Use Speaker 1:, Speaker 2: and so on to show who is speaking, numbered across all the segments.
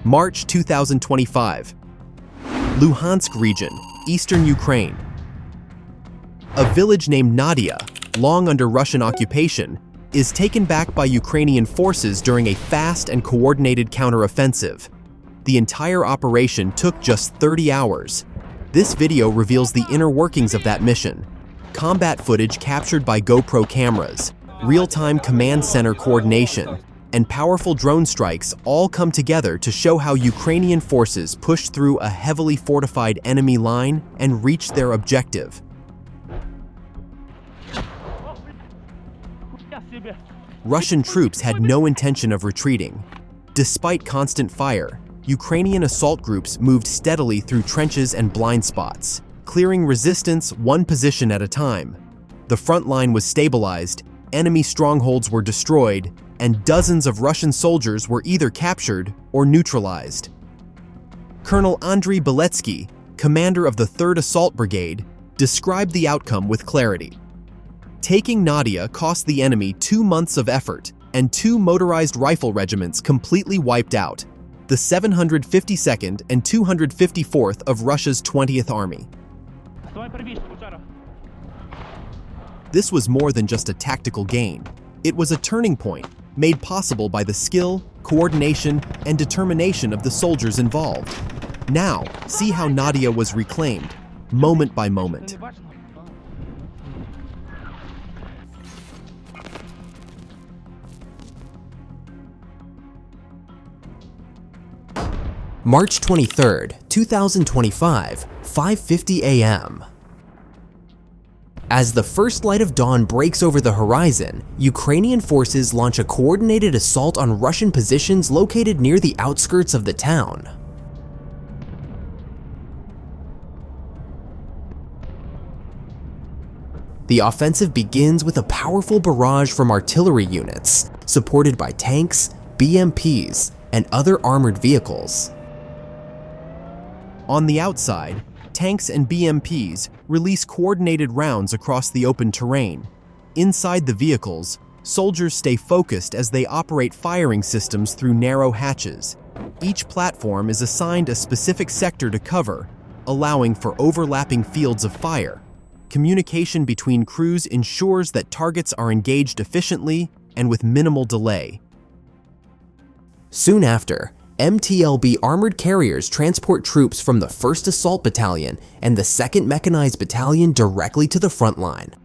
Speaker 1: March 2025. Luhansk region, eastern Ukraine. A village named Nadia, long under Russian occupation, is taken back by Ukrainian forces during a fast and coordinated counteroffensive. The entire operation took just 30 hours. This video reveals the inner workings of that mission. Combat footage captured by GoPro cameras, real-time command center coordination, and powerful drone strikes all come together to show how Ukrainian forces pushed through a heavily fortified enemy line and reached their objective. Russian troops had no intention of retreating. Despite constant fire, Ukrainian assault groups moved steadily through trenches and blind spots, clearing resistance one position at a time. The front line was stabilized, enemy strongholds were destroyed, and dozens of Russian soldiers were either captured or neutralized. Colonel Andriy Beletsky, commander of the 3rd Assault Brigade, described the outcome with clarity. Taking Nadia cost the enemy 2 months of effort, and 2 motorized rifle regiments completely wiped out, the 752nd and 254th of Russia's 20th Army. This was more than just a tactical gain. It was a turning point, made possible by the skill, coordination, and determination of the soldiers involved. Now, see how Nadia was reclaimed, moment by moment. March 23rd, 2025, 5:50 a.m. As the first light of dawn breaks over the horizon, Ukrainian forces launch a coordinated assault on Russian positions located near the outskirts of the town. The offensive begins with a powerful barrage from artillery units, supported by tanks, BMPs, and other armored vehicles. On the outside, tanks and BMPs release coordinated rounds across the open terrain. Inside the vehicles, soldiers stay focused as they operate firing systems through narrow hatches. Each platform is assigned a specific sector to cover, allowing for overlapping fields of fire. Communication between crews ensures that targets are engaged efficiently and with minimal delay. Soon after, MTLB armored carriers transport troops from the 1st Assault Battalion and the 2nd Mechanized Battalion directly to the front line.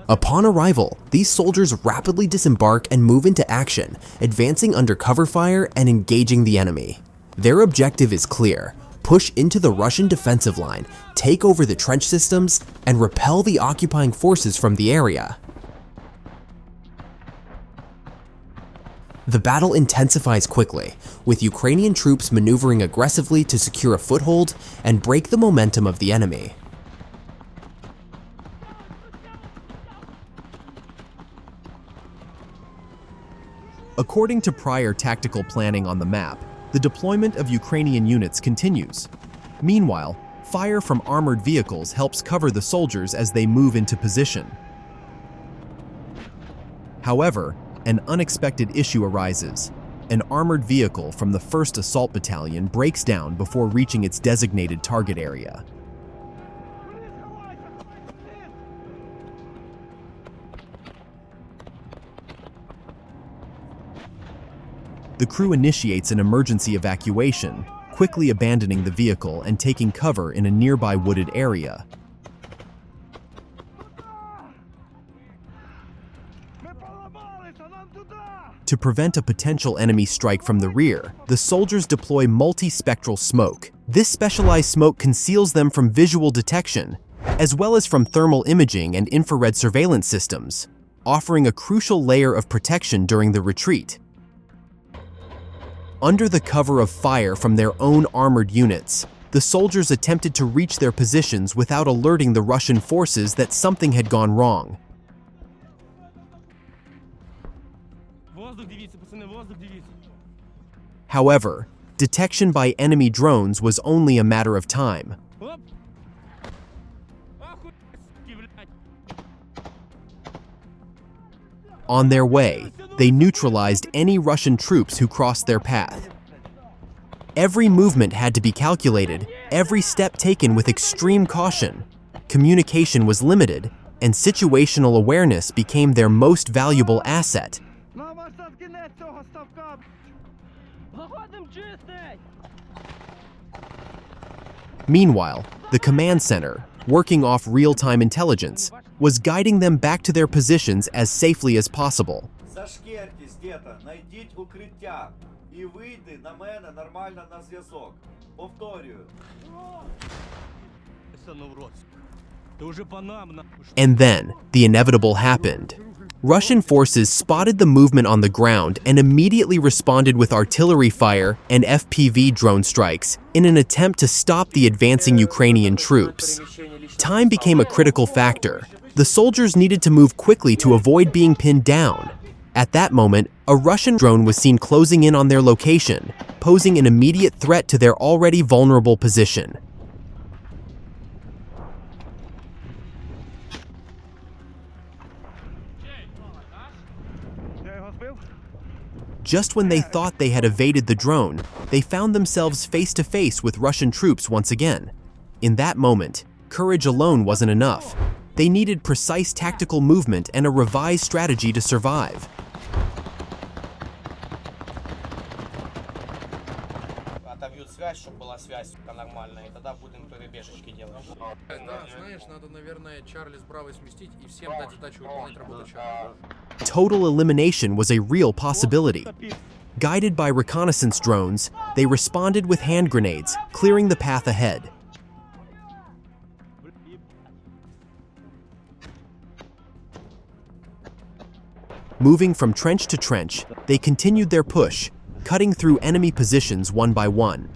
Speaker 1: Upon arrival, these soldiers rapidly disembark and move into action, advancing under cover fire and engaging the enemy. Their objective is clear: push into the Russian defensive line, take over the trench systems, and repel the occupying forces from the area. The battle intensifies quickly, with Ukrainian troops maneuvering aggressively to secure a foothold and break the momentum of the enemy. According to prior tactical planning on the map, the deployment of Ukrainian units continues. Meanwhile, fire from armored vehicles helps cover the soldiers as they move into position. However, an unexpected issue arises. An armored vehicle from the 1st Assault Battalion breaks down before reaching its designated target area. The crew initiates an emergency evacuation, quickly abandoning the vehicle and taking cover in a nearby wooded area. To prevent a potential enemy strike from the rear, the soldiers deploy multispectral smoke. This specialized smoke conceals them from visual detection, as well as from thermal imaging and infrared surveillance systems, offering a crucial layer of protection during the retreat. Under the cover of fire from their own armored units, the soldiers attempted to reach their positions without alerting the Russian forces that something had gone wrong. However, detection by enemy drones was only a matter of time. On their way, they neutralized any Russian troops who crossed their path. Every movement had to be calculated, every step taken with extreme caution. Communication was limited, and situational awareness became their most valuable asset. Meanwhile, the command center, working off real-time intelligence, was guiding them back to their positions as safely as possible.
Speaker 2: Зашкерьтесь где-то, найдіть укриття і вийди на мене нормально на зв'язок. Повторюю.
Speaker 1: And then, the inevitable happened. Russian forces spotted the movement on the ground and immediately responded with artillery fire and FPV drone strikes in an attempt to stop the advancing Ukrainian troops. Time became a critical factor. The soldiers needed to move quickly to avoid being pinned down. At that moment, a Russian drone was seen closing in on their location, posing an immediate threat to their already vulnerable position. Just when they thought they had evaded the drone, they found themselves face to face with Russian troops once again. In that moment, courage alone wasn't enough. They needed precise tactical movement and a revised strategy to survive. Total elimination was a real possibility. Guided by reconnaissance drones, they responded with hand grenades, clearing the path ahead. Moving from trench to trench, they continued their push, cutting through enemy positions one by one.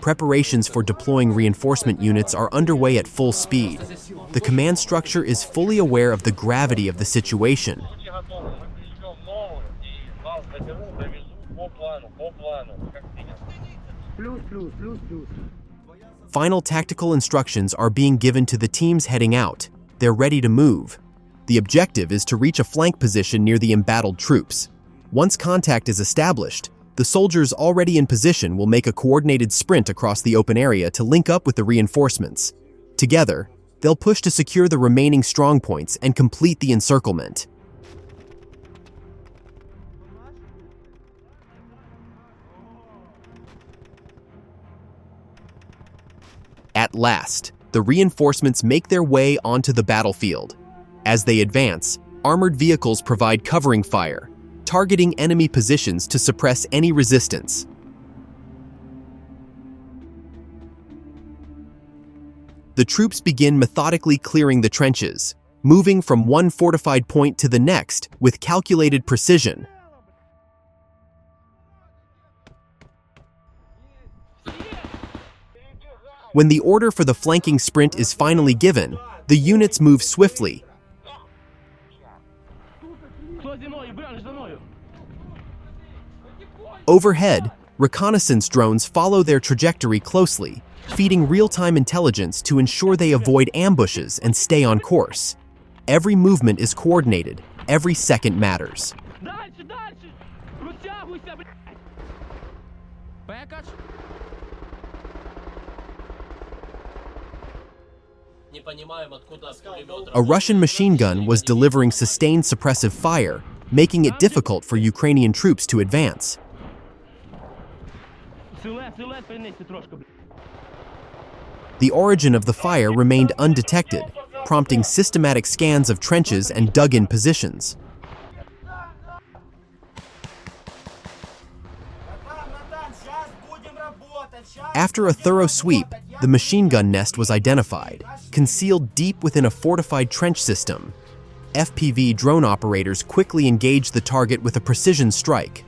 Speaker 1: Preparations for deploying reinforcement units are underway at full speed. The command structure is fully aware of the gravity of the situation. Final tactical instructions are being given to the teams heading out. They're ready to move. The objective is to reach a flank position near the embattled troops. Once contact is established, the soldiers already in position will make a coordinated sprint across the open area to link up with the reinforcements. Together, they'll push to secure the remaining strongpoints and complete the encirclement. At last, the reinforcements make their way onto the battlefield. As they advance, armored vehicles provide covering fire, targeting enemy positions to suppress any resistance. The troops begin methodically clearing the trenches, moving from one fortified point to the next with calculated precision. When the order for the flanking sprint is finally given, the units move swiftly. Overhead, reconnaissance drones follow their trajectory closely, feeding real-time intelligence to ensure they avoid ambushes and stay on course. Every movement is coordinated, every second matters. A Russian machine gun was delivering sustained suppressive fire, making it difficult for Ukrainian troops to advance. The origin of the fire remained undetected, prompting systematic scans of trenches and dug-in positions. After a thorough sweep, the machine gun nest was identified, concealed deep within a fortified trench system. FPV drone operators quickly engaged the target with a precision strike.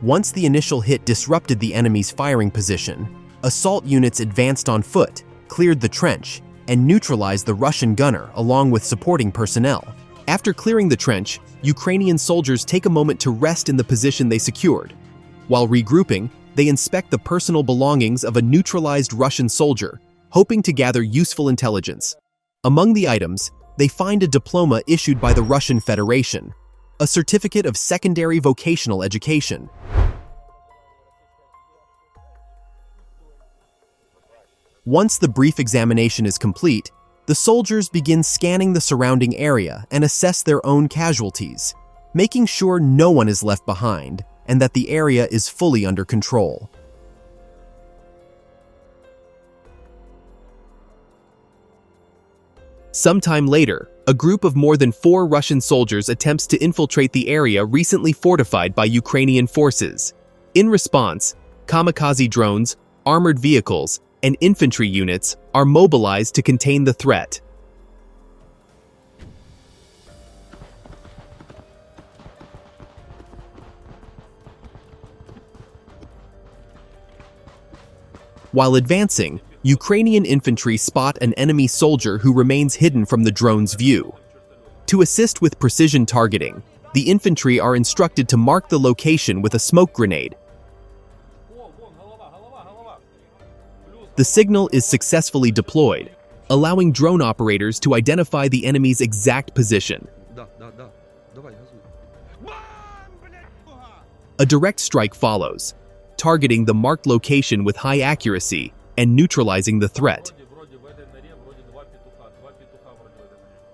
Speaker 1: Once the initial hit disrupted the enemy's firing position, assault units advanced on foot, cleared the trench, and neutralized the Russian gunner along with supporting personnel. After clearing the trench, Ukrainian soldiers take a moment to rest in the position they secured. While regrouping, they inspect the personal belongings of a neutralized Russian soldier, hoping to gather useful intelligence. Among the items, they find a diploma issued by the Russian Federation, a certificate of secondary vocational education. Once the brief examination is complete, the soldiers begin scanning the surrounding area and assess their own casualties, making sure no one is left behind and that the area is fully under control. Sometime later, a group of more than 4 Russian soldiers attempts to infiltrate the area recently fortified by Ukrainian forces. In response, kamikaze drones, armored vehicles, and infantry units are mobilized to contain the threat. While advancing, Ukrainian infantry spot an enemy soldier who remains hidden from the drone's view. To assist with precision targeting, the infantry are instructed to mark the location with a smoke grenade. The signal is successfully deployed, allowing drone operators to identify the enemy's exact position. A direct strike follows, targeting the marked location with high accuracy and neutralizing the threat.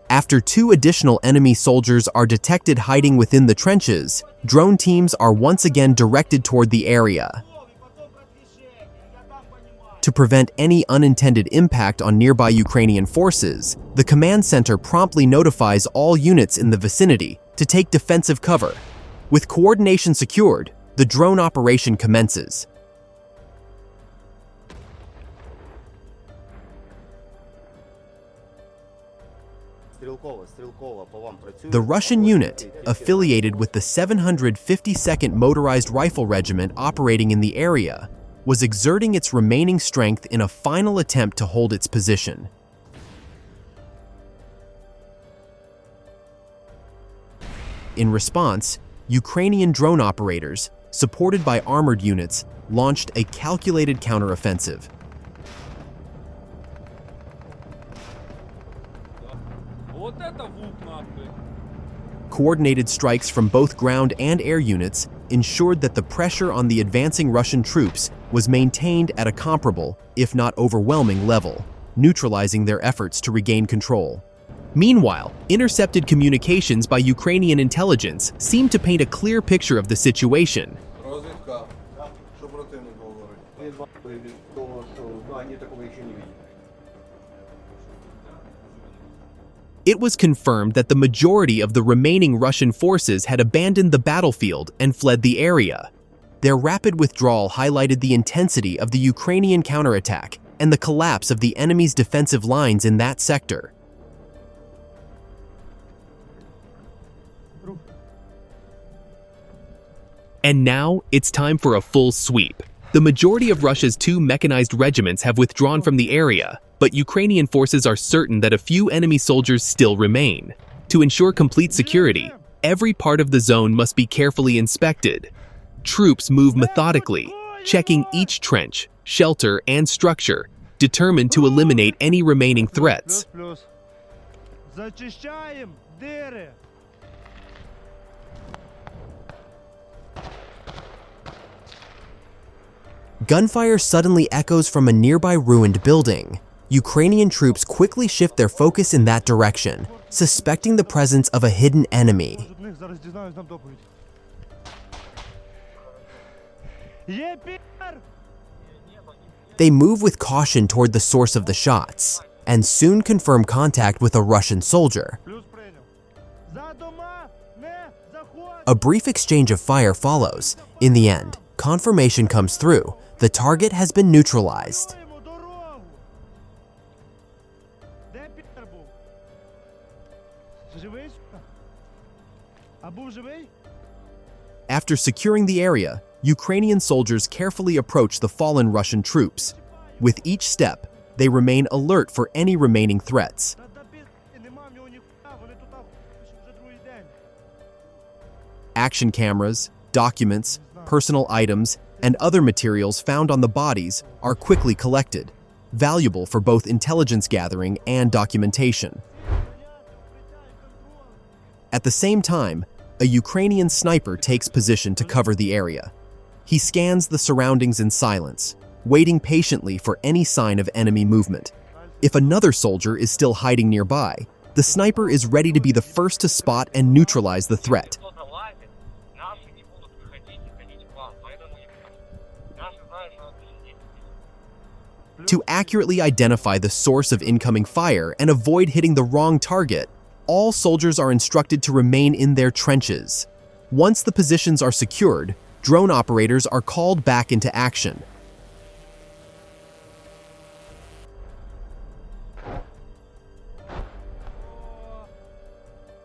Speaker 1: After 2 additional enemy soldiers are detected hiding within the trenches, drone teams are once again directed toward the area. To prevent any unintended impact on nearby Ukrainian forces, the command center promptly notifies all units in the vicinity to take defensive cover. With coordination secured, the drone operation commences. The Russian unit, affiliated with the 752nd Motorized Rifle Regiment operating in the area, was exerting its remaining strength in a final attempt to hold its position. In response, Ukrainian drone operators, supported by armored units, launched a calculated counteroffensive. Coordinated strikes from both ground and air units ensured that the pressure on the advancing Russian troops was maintained at a comparable, if not overwhelming, level, neutralizing their efforts to regain control. Meanwhile, intercepted communications by Ukrainian intelligence seemed to paint a clear picture of the situation. It was confirmed that the majority of the remaining Russian forces had abandoned the battlefield and fled the area. Their rapid withdrawal highlighted the intensity of the Ukrainian counterattack and the collapse of the enemy's defensive lines in that sector. And now, it's time for a full sweep. The majority of Russia's 2 mechanized regiments have withdrawn from the area, but Ukrainian forces are certain that a few enemy soldiers still remain. To ensure complete security, every part of the zone must be carefully inspected. Troops move methodically, checking each trench, shelter, and structure, determined to eliminate any remaining threats. Gunfire suddenly echoes from a nearby ruined building. Ukrainian troops quickly shift their focus in that direction, suspecting the presence of a hidden enemy. They move with caution toward the source of the shots, and soon confirm contact with a Russian soldier. A brief exchange of fire follows. In the end, confirmation comes through. The target has been neutralized. After securing the area, Ukrainian soldiers carefully approach the fallen Russian troops. With each step, they remain alert for any remaining threats. Action cameras, documents, personal items, and other materials found on the bodies are quickly collected, valuable for both intelligence gathering and documentation. At the same time, a Ukrainian sniper takes position to cover the area. He scans the surroundings in silence, waiting patiently for any sign of enemy movement. If another soldier is still hiding nearby, the sniper is ready to be the first to spot and neutralize the threat. To accurately identify the source of incoming fire and avoid hitting the wrong target, all soldiers are instructed to remain in their trenches. Once the positions are secured, drone operators are called back into action.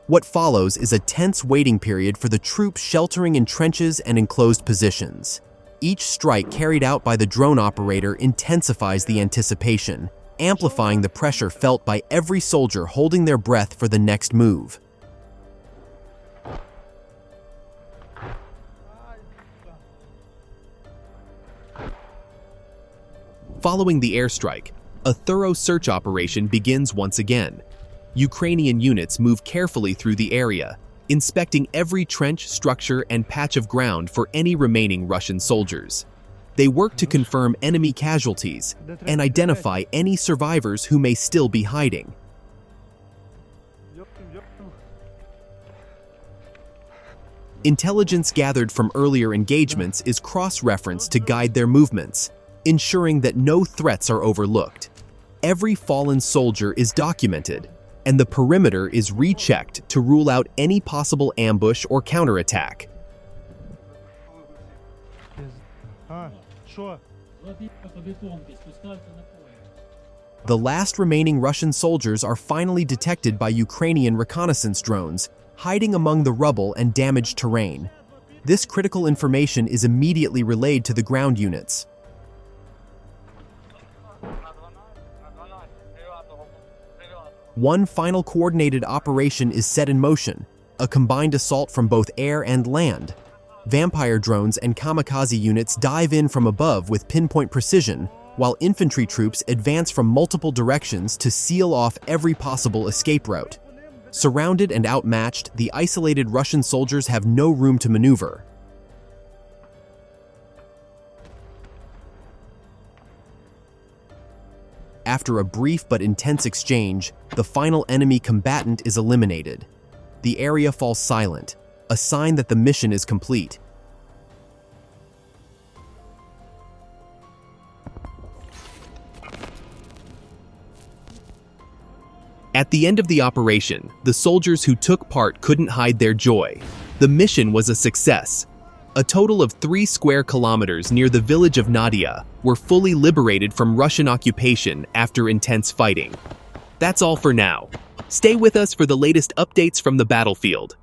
Speaker 1: What follows is a tense waiting period for the troops sheltering in trenches and enclosed positions. Each strike carried out by the drone operator intensifies the anticipation, amplifying the pressure felt by every soldier holding their breath for the next move. Following the airstrike, a thorough search operation begins once again. Ukrainian units move carefully through the area, inspecting every trench, structure, and patch of ground for any remaining Russian soldiers. They work to confirm enemy casualties and identify any survivors who may still be hiding. Intelligence gathered from earlier engagements is cross-referenced to guide their movements, ensuring that no threats are overlooked. Every fallen soldier is documented, and the perimeter is rechecked to rule out any possible ambush or counterattack. The last remaining Russian soldiers are finally detected by Ukrainian reconnaissance drones, hiding among the rubble and damaged terrain. This critical information is immediately relayed to the ground units. One final coordinated operation is set in motion, a combined assault from both air and land. Vampire drones and kamikaze units dive in from above with pinpoint precision, while infantry troops advance from multiple directions to seal off every possible escape route. Surrounded and outmatched, the isolated Russian soldiers have no room to maneuver. After a brief but intense exchange, the final enemy combatant is eliminated. The area falls silent, a sign that the mission is complete. At the end of the operation, the soldiers who took part couldn't hide their joy. The mission was a success. A total of 3 square kilometers near the village of Nadia were fully liberated from Russian occupation after intense fighting. That's all for now. Stay with us for the latest updates from the battlefield.